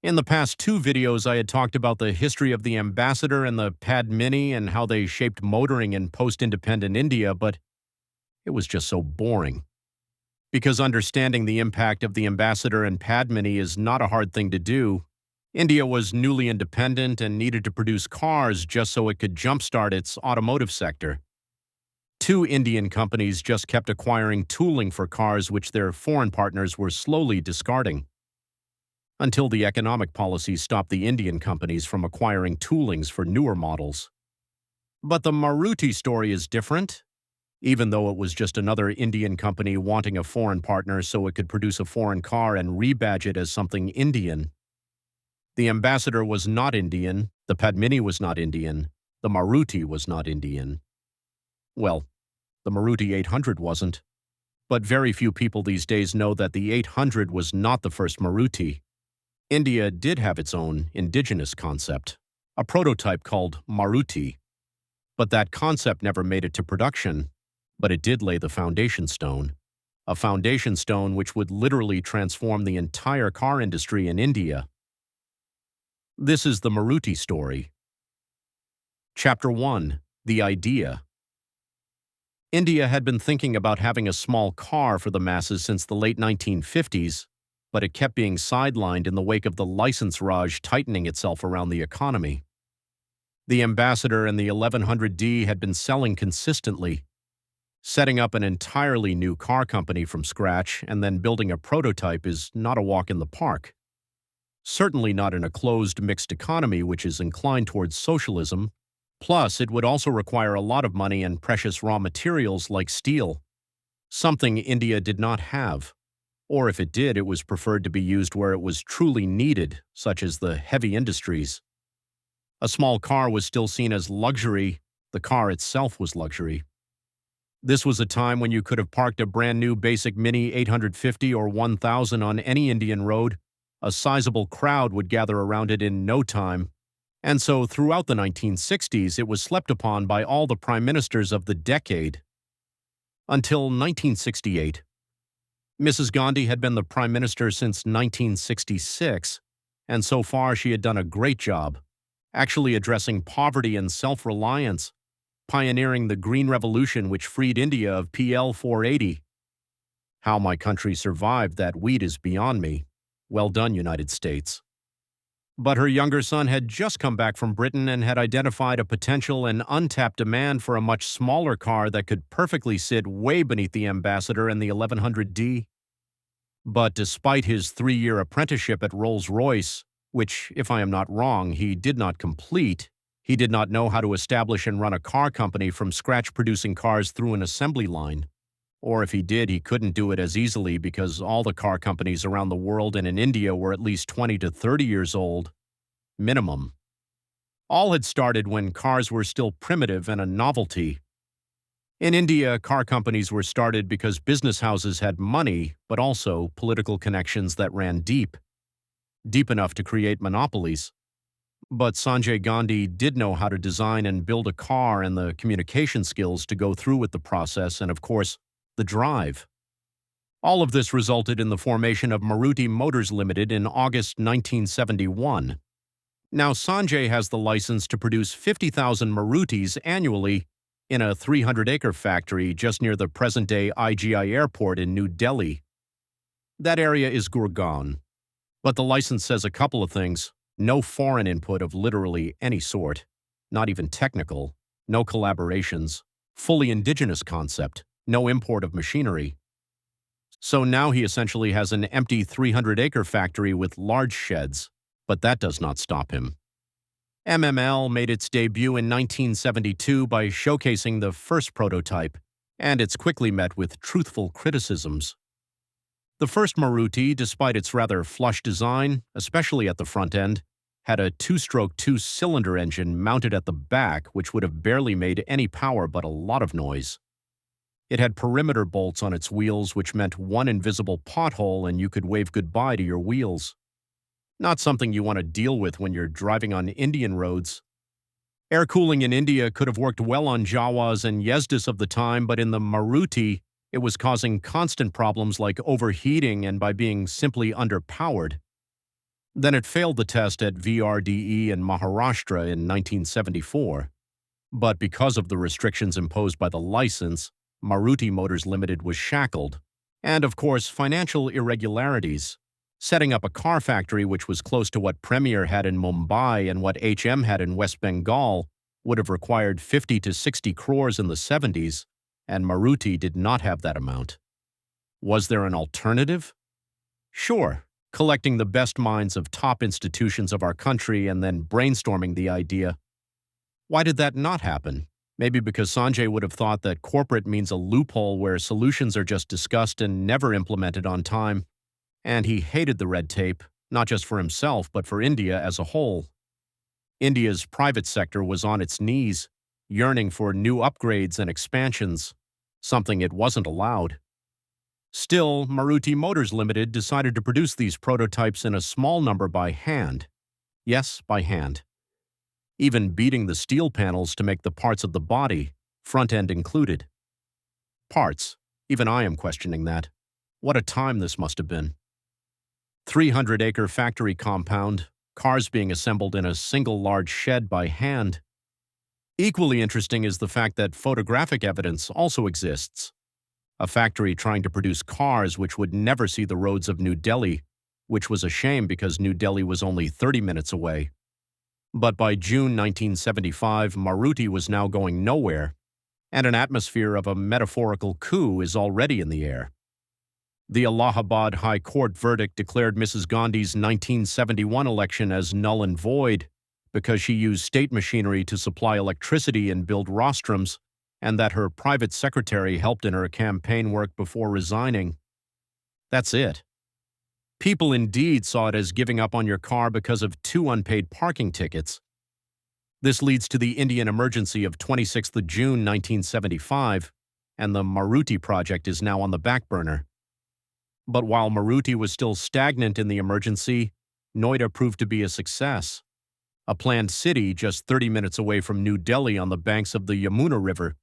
In the past two videos, I had talked about the history of the Ambassador and the Padmini and how they shaped motoring in post-independent India, but it was just so boring. Because understanding the impact of the Ambassador and Padmini is not a hard thing to do, India was newly independent and needed to produce cars just so it could jumpstart its automotive sector. Two Indian companies just kept acquiring tooling for cars which their foreign partners were slowly discarding, until the economic policies stopped the Indian companies from acquiring toolings for newer models. But the Maruti story is different. Even though it was just another Indian company wanting a foreign partner so it could produce a foreign car and rebadge it as something Indian. The Ambassador was not Indian, the Padmini was not Indian, the Maruti was not Indian. Well, the Maruti 800 wasn't. But very few people these days know that the 800 was not the first Maruti. India did have its own indigenous concept, a prototype called Maruti. But that concept never made it to production, but it did lay the foundation stone. A foundation stone which would literally transform the entire car industry in India. This is the Maruti story. Chapter 1. The Idea. India had been thinking about having a small car for the masses since the late 1950s, but it kept being sidelined in the wake of the license raj tightening itself around the economy. The Ambassador and the 1100D had been selling consistently. Setting up an entirely new car company from scratch and then building a prototype is not a walk in the park. Certainly not in a closed, mixed economy which is inclined towards socialism. Plus, it would also require a lot of money and precious raw materials like steel, something India did not have. Or if it did, it was preferred to be used where it was truly needed, such as the heavy industries. A small car was still seen as luxury. The car itself was luxury. This was a time when you could have parked a brand new basic Mini 850 or 1000 on any Indian road. A sizable crowd would gather around it in no time. And so throughout the 1960s, it was slept upon by all the prime ministers of the decade. Until 1968. Mrs. Gandhi had been the prime minister since 1966, and so far she had done a great job, actually addressing poverty and self-reliance, pioneering the Green Revolution which freed India of PL 480. How my country survived that wheat is beyond me. Well done, United States. But her younger son had just come back from Britain and had identified a potential and untapped demand for a much smaller car that could perfectly sit way beneath the Ambassador and the 1100D. But despite his 3-year apprenticeship at Rolls-Royce, which, if I am not wrong, he did not complete, he did not know how to establish and run a car company from scratch producing cars through an assembly line. Or if he did, he couldn't do it as easily because all the car companies around the world and in India were at least 20 to 30 years old. Minimum. All had started when cars were still primitive and a novelty. In India, car companies were started because business houses had money, but also political connections that ran deep enough to create monopolies. But Sanjay Gandhi did know how to design and build a car and the communication skills to go through with the process and, of course, the drive. All of this resulted in the formation of Maruti Motors Limited in August 1971. Now Sanjay has the license to produce 50,000 Marutis annually in a 300-acre factory just near the present-day IGI airport in New Delhi. That area is Gurgaon. But the license says a couple of things. No foreign input of literally any sort, not even technical, no collaborations, fully indigenous concept, no import of machinery. So now he essentially has an empty 300-acre factory with large sheds, but that does not stop him. MML made its debut in 1972 by showcasing the first prototype, and it's quickly met with truthful criticisms. The first Maruti, despite its rather flush design, especially at the front end, had a 2-stroke 2-cylinder engine mounted at the back which would have barely made any power but a lot of noise. It had perimeter bolts on its wheels which meant one invisible pothole and you could wave goodbye to your wheels. Not something you want to deal with when you're driving on Indian roads. Air cooling in India could have worked well on Jawas and Yezdis of the time, but in the Maruti, it was causing constant problems like overheating and by being simply underpowered. Then it failed the test at VRDE in Maharashtra in 1974. But because of the restrictions imposed by the license, Maruti Motors Limited was shackled. And, of course, financial irregularities. Setting up a car factory which was close to what Premier had in Mumbai and what HM had in West Bengal would have required 50 to 60 crores in the 70s, and Maruti did not have that amount. Was there an alternative? Sure, collecting the best minds of top institutions of our country and then brainstorming the idea. Why did that not happen? Maybe because Sanjay would have thought that corporate means a loophole where solutions are just discussed and never implemented on time. And he hated the red tape, not just for himself, but for India as a whole. India's private sector was on its knees, yearning for new upgrades and expansions, something it wasn't allowed. Still, Maruti Motors Limited decided to produce these prototypes in a small number by hand. Yes, by hand. Even beating the steel panels to make the parts of the body, front end included. Parts. Even I am questioning that. What a time this must have been. 300-acre factory compound, cars being assembled in a single large shed by hand. Equally interesting is the fact that photographic evidence also exists. A factory trying to produce cars which would never see the roads of New Delhi, which was a shame because New Delhi was only 30 minutes away. But by June 1975, Maruti was now going nowhere, and an atmosphere of a metaphorical coup is already in the air. The Allahabad High Court verdict declared Mrs. Gandhi's 1971 election as null and void because she used state machinery to supply electricity and build rostrums, and that her private secretary helped in her campaign work before resigning. That's it. People indeed saw it as giving up on your car because of 2 unpaid parking tickets. This leads to the Indian emergency of 26th of June 1975, and the Maruti project is now on the back burner. But while Maruti was still stagnant in the emergency, Noida proved to be a success. A planned city just 30 minutes away from New Delhi on the banks of the Yamuna River.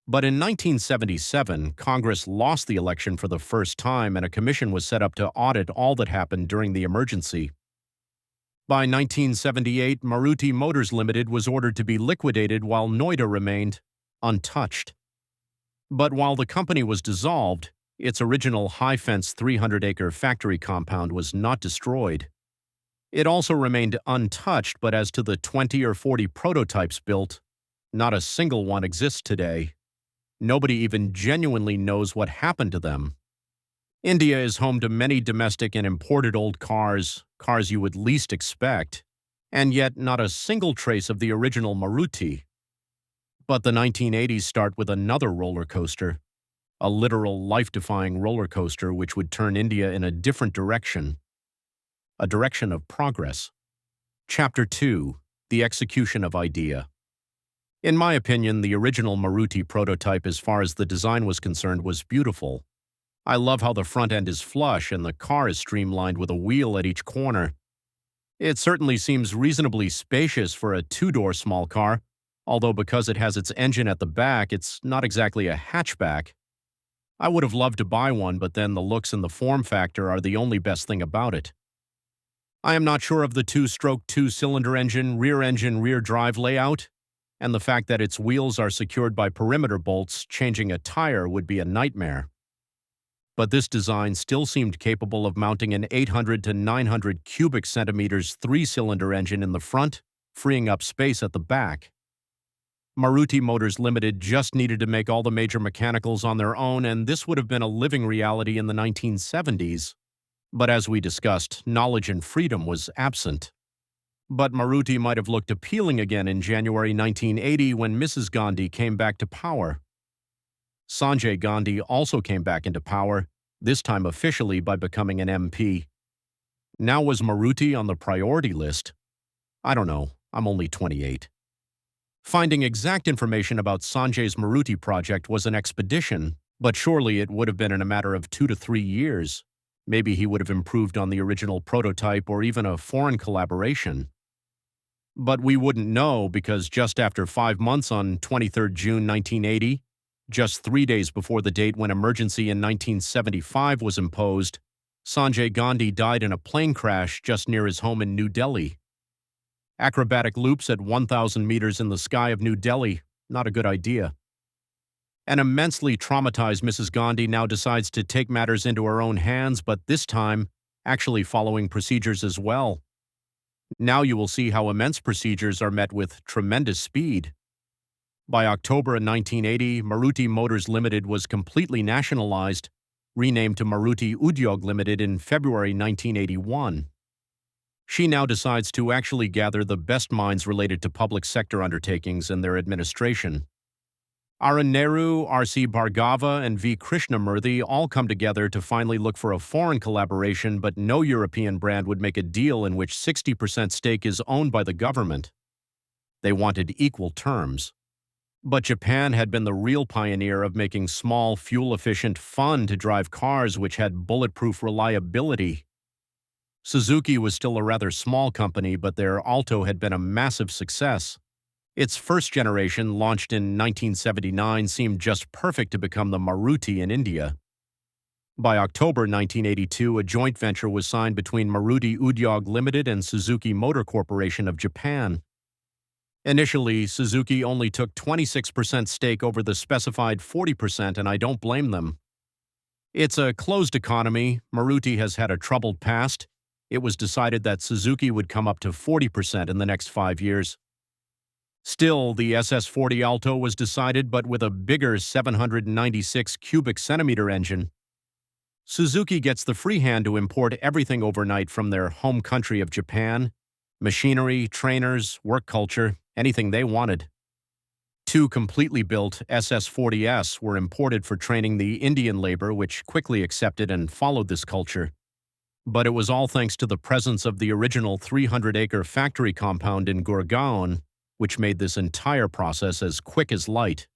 But in 1977, Congress lost the election for the first time and a commission was set up to audit all that happened during the emergency. By 1978, Maruti Motors Limited was ordered to be liquidated while Noida remained untouched. But while the company was dissolved, its original high-fence 300-acre factory compound was not destroyed. It also remained untouched, but as to the 20 or 40 prototypes built, not a single one exists today. Nobody even genuinely knows what happened to them. India is home to many domestic and imported old cars, cars you would least expect, and yet not a single trace of the original Maruti. But the 1980s start with another roller coaster, a literal life-defying roller coaster which would turn India in a different direction, a direction of progress. Chapter 2: The Execution of Idea. In my opinion, the original Maruti prototype as far as the design was concerned was beautiful. I love how the front end is flush and the car is streamlined with a wheel at each corner. It certainly seems reasonably spacious for a 2-door small car, although because it has its engine at the back, it's not exactly a hatchback. I would have loved to buy one, but then the looks and the form factor are the only best thing about it. I am not sure of the 2-stroke 2-cylinder engine, rear drive layout, and the fact that its wheels are secured by perimeter bolts, changing a tire would be a nightmare. But this design still seemed capable of mounting an 800 to 900 cubic centimeters 3-cylinder engine in the front, freeing up space at the back. Maruti Motors Limited just needed to make all the major mechanicals on their own, and this would have been a living reality in the 1970s. But as we discussed, knowledge and freedom was absent. But Maruti might have looked appealing again in January 1980 when Mrs. Gandhi came back to power. Sanjay Gandhi also came back into power, this time officially by becoming an MP. Now was Maruti on the priority list? I don't know, I'm only 28. Finding exact information about Sanjay's Maruti project was an expedition, but surely it would have been in a matter of 2 to 3 years. Maybe he would have improved on the original prototype or even a foreign collaboration. But we wouldn't know because just after 5 months on 23 June 1980, just 3 days before the date when emergency in 1975 was imposed, Sanjay Gandhi died in a plane crash just near his home in New Delhi. Acrobatic loops at 1,000 meters in the sky of New Delhi, not a good idea. An immensely traumatized Mrs. Gandhi now decides to take matters into her own hands, but this time, actually following procedures as well. Now you will see how immense procedures are met with tremendous speed. By October 1980, Maruti Motors Limited was completely nationalized, renamed to Maruti Udyog Limited in February 1981. She now decides to actually gather the best minds related to public sector undertakings and their administration. Arun Nehru, R.C. Bhargava, and V. Krishnamurthy all come together to finally look for a foreign collaboration, but no European brand would make a deal in which 60% stake is owned by the government. They wanted equal terms. But Japan had been the real pioneer of making small, fuel-efficient, fun-to-drive cars which had bulletproof reliability. Suzuki was still a rather small company, but their Alto had been a massive success. Its first generation, launched in 1979, seemed just perfect to become the Maruti in India. By October 1982, a joint venture was signed between Maruti Udyog Limited and Suzuki Motor Corporation of Japan. Initially, Suzuki only took 26% stake over the specified 40%, and I don't blame them. It's a closed economy. Maruti has had a troubled past. It was decided that Suzuki would come up to 40% in the next 5 years. Still, the SS40 Alto was decided, but with a bigger 796 cubic centimeter engine. Suzuki gets the free hand to import everything overnight from their home country of Japan: machinery, trainers, work culture, anything they wanted. 2 completely built SS40S were imported for training the Indian labor, which quickly accepted and followed this culture. But it was all thanks to the presence of the original 300-acre factory compound in Gurgaon, which made this entire process as quick as light.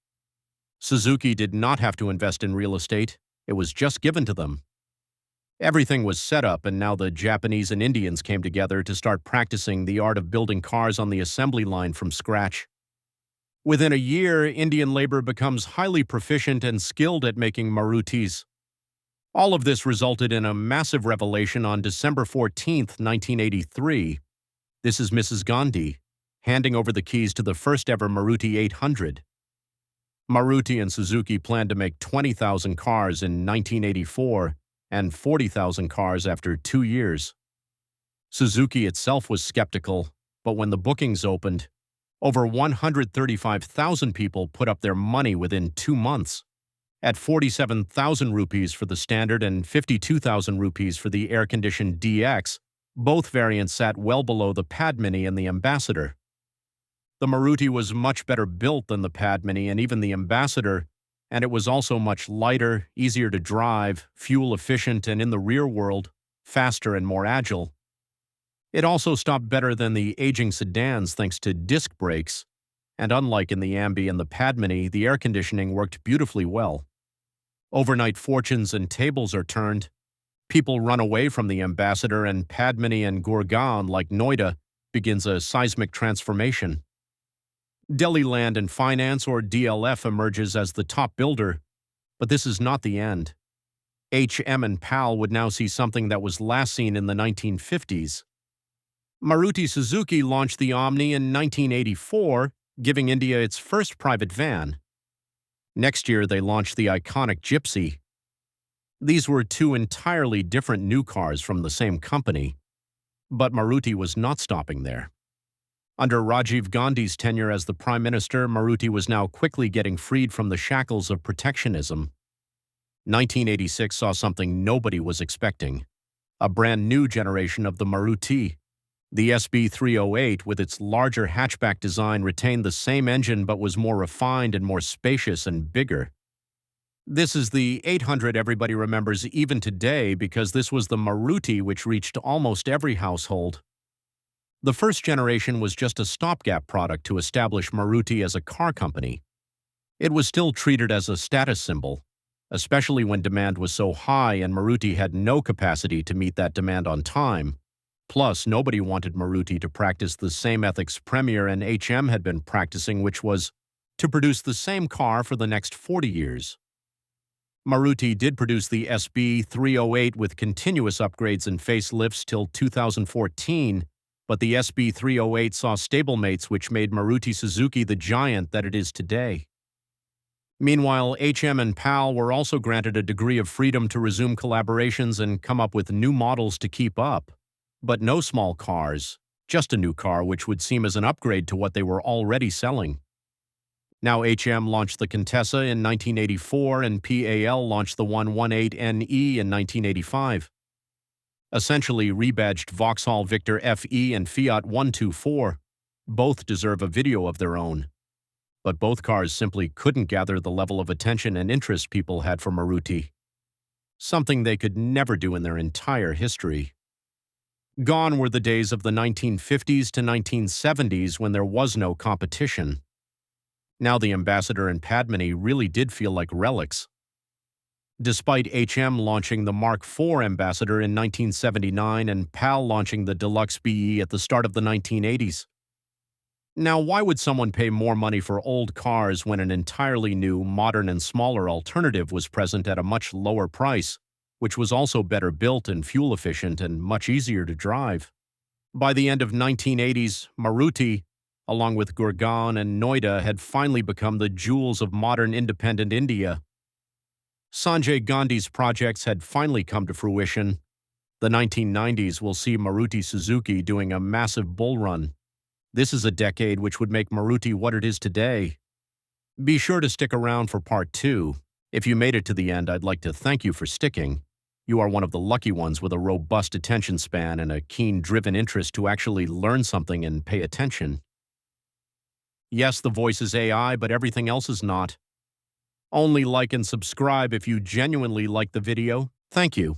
Suzuki did not have to invest in real estate. It was just given to them. Everything was set up, and now the Japanese and Indians came together to start practicing the art of building cars on the assembly line from scratch. Within a year, Indian labor becomes highly proficient and skilled at making Marutis. All of this resulted in a massive revelation on December 14, 1983. This is Mrs. Gandhi, handing over the keys to the first-ever Maruti 800. Maruti and Suzuki planned to make 20,000 cars in 1984 and 40,000 cars after 2 years. Suzuki itself was skeptical, but when the bookings opened, over 135,000 people put up their money within 2 months. At 47,000 rupees for the standard and 52,000 rupees for the air-conditioned DX, both variants sat well below the Padmini and the Ambassador. The Maruti was much better built than the Padmini and even the Ambassador, and it was also much lighter, easier to drive, fuel-efficient, and in the rear world, faster and more agile. It also stopped better than the aging sedans thanks to disc brakes, and unlike in the Ambi and the Padmini, the air conditioning worked beautifully well. Overnight fortunes and tables are turned. People run away from the Ambassador, and Padmini and Gurgaon, like Noida, begins a seismic transformation. Delhi Land and Finance, or DLF, emerges as the top builder, but this is not the end. HM and PAL would now see something that was last seen in the 1950s. Maruti Suzuki launched the Omni in 1984, giving India its first private van. Next year, they launched the iconic Gypsy. These were 2 entirely different new cars from the same company, but Maruti was not stopping there. Under Rajiv Gandhi's tenure as the Prime Minister, Maruti was now quickly getting freed from the shackles of protectionism. 1986 saw something nobody was expecting: a brand new generation of the Maruti. The SB308, with its larger hatchback design, retained the same engine but was more refined and more spacious and bigger. This is the 800 everybody remembers even today because this was the Maruti which reached almost every household. The first generation was just a stopgap product to establish Maruti as a car company. It was still treated as a status symbol, especially when demand was so high and Maruti had no capacity to meet that demand on time. Plus, nobody wanted Maruti to practice the same ethics Premier and HM had been practicing, which was to produce the same car for the next 40 years. Maruti did produce the SB 308 with continuous upgrades and facelifts till 2014, but the SB 308 saw stablemates which made Maruti Suzuki the giant that it is today. Meanwhile, HM and PAL were also granted a degree of freedom to resume collaborations and come up with new models to keep up. But no small cars, just a new car which would seem as an upgrade to what they were already selling. Now HM launched the Contessa in 1984 and PAL launched the 118NE in 1985. Essentially rebadged Vauxhall Victor FE and Fiat 124. Both deserve a video of their own. But both cars simply couldn't gather the level of attention and interest people had for Maruti. Something they could never do in their entire history. Gone were the days of the 1950s to 1970s when there was no competition. Now the Ambassador and Padmini really did feel like relics. Despite HM launching the Mark IV Ambassador in 1979 and PAL launching the Deluxe BE at the start of the 1980s. Now, why would someone pay more money for old cars when an entirely new, modern and smaller alternative was present at a much lower price, which was also better built and fuel efficient and much easier to drive? By the end of 1980s, Maruti, along with Gurgaon and Noida, had finally become the jewels of modern independent India. Sanjay Gandhi's projects had finally come to fruition. The 1990s will see Maruti Suzuki doing a massive bull run. This is a decade which would make Maruti what it is today. Be sure to stick around for part 2. If you made it to the end, I'd like to thank you for sticking. You are one of the lucky ones with a robust attention span and a keen, driven interest to actually learn something and pay attention. Yes, the voice is AI, but everything else is not. Only like and subscribe if you genuinely like the video. Thank you.